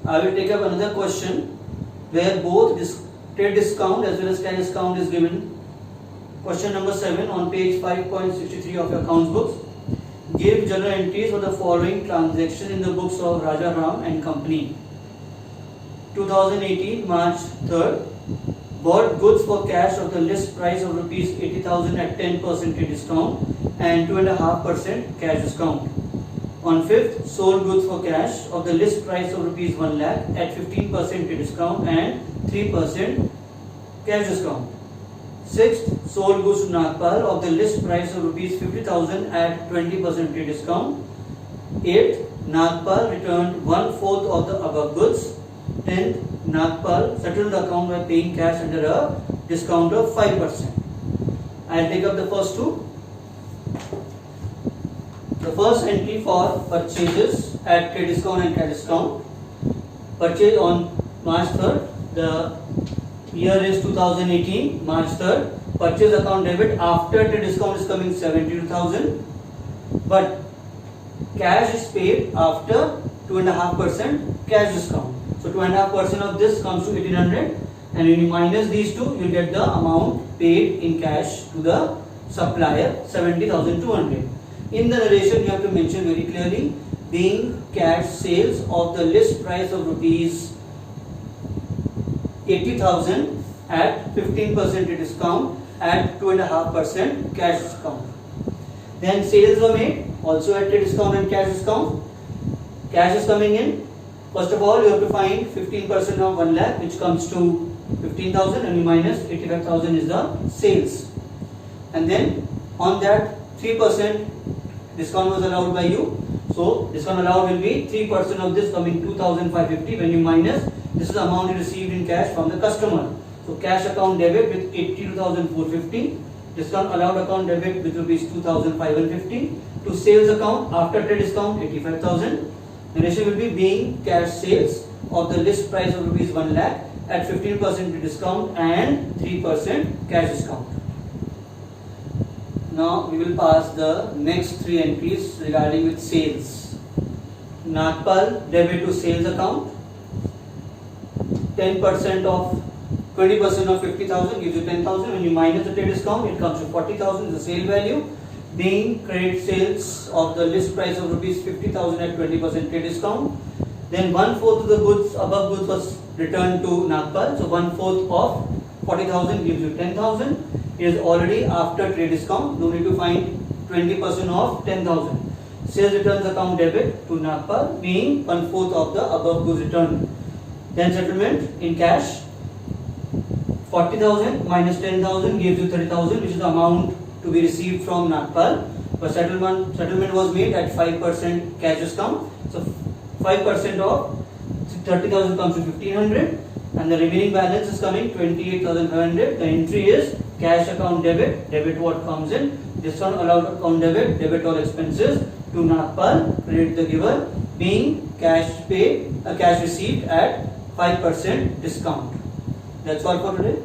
I will take up another question where both trade discount as well as cash discount is given. Question number 7 on page 5.63 of your accounts books. Give journal entries for the following transaction in the books of Raja Ram and Company. 2018 March 3rd. Bought goods for cash of the list price of rupees 80,000 at 10% discount and 2.5% cash discount. On 5th, sold goods for cash of the list price of rupees 1 lakh at 15% discount and 3% cash discount. 6th, sold goods to Nagpal of the list price of rupees 50,000 at 20% discount. 8th, Nagpal returned 1/4 of the above goods. 10th, Nagpal settled the account by paying cash under a discount of 5%. I'll take up the first two. The first entry for purchases at trade discount and cash discount. Purchase on March 3rd. The year is 2018, March 3rd. Purchase account debit after trade discount is coming 72,000. But cash is paid after 2.5% cash discount. So 2.5% of this comes to 1800, and when you minus these two, you get the amount paid in cash to the supplier 70,200. In the narration, you have to mention very clearly, being cash sales of the list price of rupees 80,000 at 15% discount at 2.5% cash discount. Then sales were made also at trade discount and cash discount. Cash is coming in. First of all, you have to find 15% of 1 lakh, which comes to 15,000, and you minus 85,000 is the sales. And then on that 3% discount was allowed by you. So discount allowed will be 3% of this coming 2,550. When you minus, this is the amount you received in cash from the customer. So cash account debit with 82,450. Discount allowed account debit with rupees 2,550. To sales account after trade discount 85,000. The ratio will be being cash sales of the list price of rupees 1 lakh at 15% discount and 3% cash discount. Now we will pass the next three entries regarding with sales. Nagpal debit to sales account. 10% of 20% of 50,000 gives you 10,000. When you minus the trade discount, it comes to 40,000 is the sale value. Being credit sales of the list price of rupees 50,000 at 20% trade discount. Then 1/4 of the goods above goods was returned to Nagpal. So 1/4 of 40,000 gives you 10,000. It is already after trade discount. No need to find 20% of 10,000. Sales returns account debit to Nagpal, being 1/4 of the above goods returned. Then settlement in cash. 40,000 minus 10,000 gives you 30,000, which is the amount to be received from Nagpal. But settlement was made at 5% cash discount. So 5% of 30,000 comes to 1,500, and the remaining balance is coming 28,500. The entry is cash account debit, debit what comes in. Discount allowed account debit, debit all expenses to Nagpal, credit the giver, being cash paid, cash received at 5% discount. That's all for today.